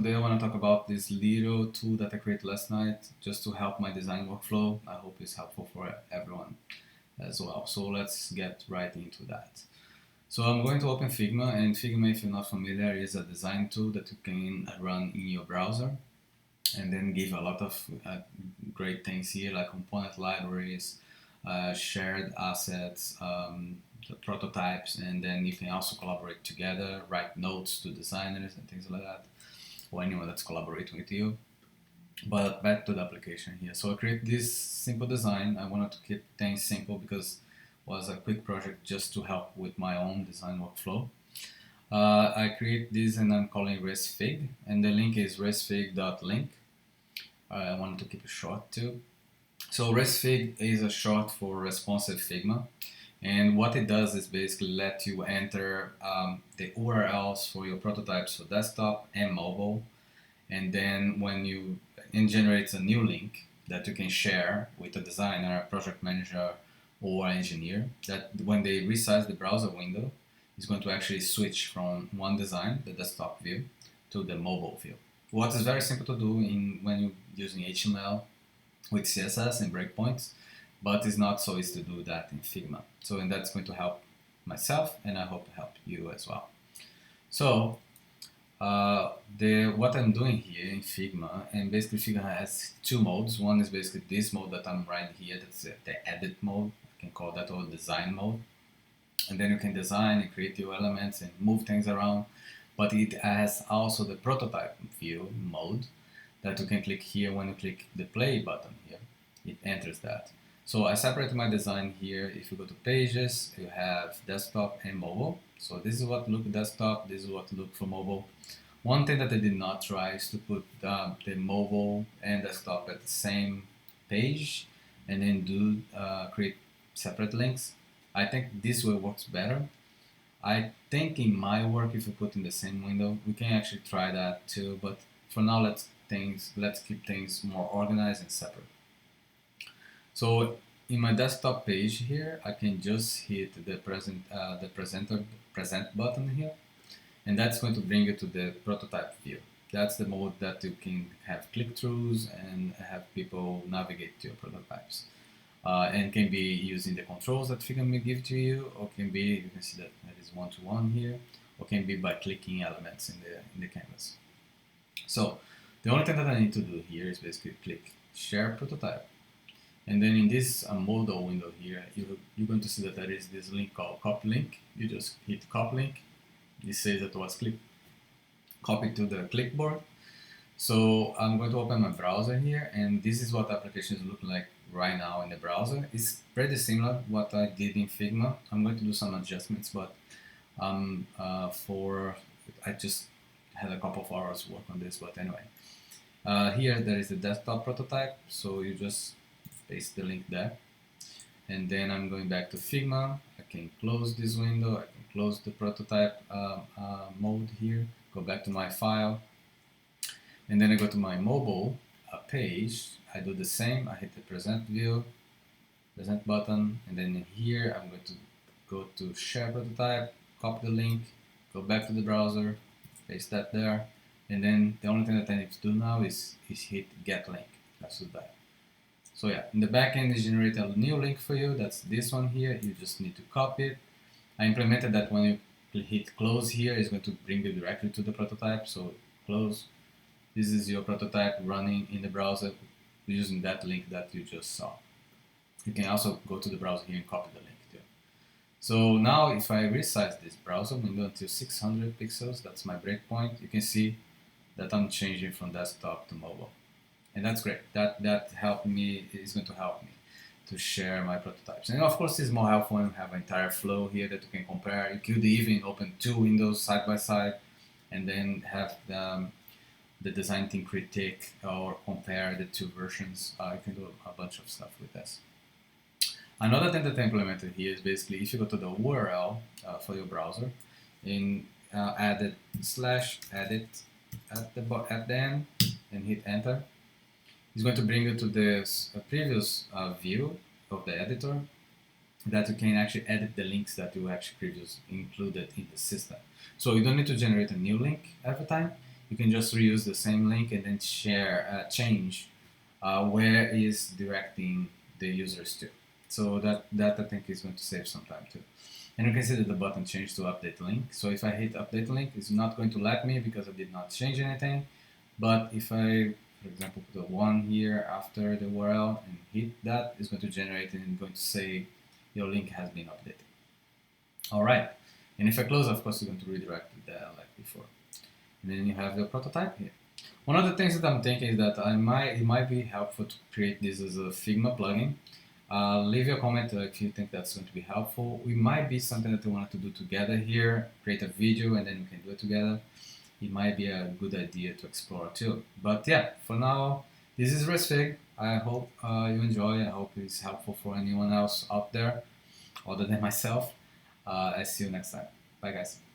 Today I want to talk about this little tool that I created last night just to help my design workflow. I hope it's helpful for everyone as well. So let's get right into that. So I'm going to open Figma, and Figma, if you're not familiar, is a design tool that you can run in your browser and then give a lot of great things here like component libraries, shared assets, the prototypes, and then you can also collaborate together, write notes to designers and things like that, or anyone that's collaborating with you. But back to the application here. So I create this simple design. I wanted to keep things simple because it was a quick project just to help with my own design workflow. I create this and I'm calling Resfig, and the link is Resfig.link. I wanted to keep it short too. So Resfig is a short for responsive Figma, and what it does is basically let you enter the URLs for your prototypes for desktop and mobile, and then when you it generates a new link that you can share with a designer, a project manager, or engineer, that when they resize the browser window, is going to actually switch from one design, the desktop view, to the mobile view. What is very simple to do when you're using HTML with CSS and breakpoints, but it's not so easy to do that in Figma. So and that's going to help myself, and I hope to help you as well. So what I'm doing here in Figma, and basically Figma has two modes. One is basically this mode that I'm writing here, that's the edit mode, you can call that, or design mode. And then you can design and create your elements and move things around. But it has also the prototype view mode that you can click here. When you click the play button here, it enters that. So I separated my design here. If you go to pages, you have desktop and mobile. So this is what look desktop, this is what look for mobile. One thing that I did not try is to put the mobile and desktop at the same page and then do create separate links. I think this way works better. I think in my work, if you put in the same window, we can actually try that too. But for now, let's keep things more organized and separate. So in my desktop page here, I can just hit the present button here, and that's going to bring you to the prototype view. That's the mode that you can have click-throughs and have people navigate to your prototypes. And can be using the controls that Figma may give to you, or can be, you can see that is one-to-one here, or can be by clicking elements in the canvas. So the only thing that I need to do here is basically click Share Prototype. And then in this modal window here, you're going to see that there is this link called Copy Link. You just hit Copy Link. This says that it was copied to the clipboard. So I'm going to open my browser here, and this is what applications look like right now in the browser. It's pretty similar to what I did in Figma. I'm going to do some adjustments, but I just had a couple of hours work on this, but anyway. Here there is the desktop prototype, so you just paste the link there. And then I'm going back to Figma. I can close this window, I can close the prototype mode here, go back to my file, and then I go to my mobile page. I do the same. I hit the present button, and then here I'm going to go to share prototype, copy the link, go back to the browser, paste that there, and then the only thing that I need to do now is hit get link. Let's do that. So yeah, in the backend is generate a new link for you. That's this one here. You just need to copy it. I implemented that when you hit close here, it's going to bring you directly to the prototype. So close. This is your prototype running in the browser using that link that you just saw. You can also go to the browser here and copy the link too. So now if I resize this browser window until 600 pixels, that's my breakpoint, you can see that I'm changing from desktop to mobile. And that's great. That helped me, is going to help me to share my prototypes. And of course, it's more helpful when you have an entire flow here that you can compare. You could even open two windows side by side and then have the design team critique or compare the two versions. You can do a bunch of stuff with this. Another thing that I implemented here is basically if you go to the URL for your browser and add /edit at the end and hit enter, it's going to bring you to this previous view of the editor that you can actually edit the links that you actually previously included in the system. So you don't need to generate a new link every time. you can just reuse the same link and then change where is directing the users to. So that I think is going to save some time too. And you can see that the button changed to update link. So if I hit update link, it's not going to let me because I did not change anything. But if I, for example, put a 1 here after the URL and hit that, it's going to generate and it's going to say your link has been updated. All right. And if I close, of course, you're going to redirect it there like before. And then you have the prototype here. One of the things that I'm thinking is that it might be helpful to create this as a Figma plugin. Leave your comment if you think that's going to be helpful. It might be something that we wanted to do together here, create a video and then we can do it together. It might be a good idea to explore too. But yeah, for now, this is Resfig. I hope you enjoy. I hope it's helpful for anyone else out there other than myself. I see you next time. Bye guys.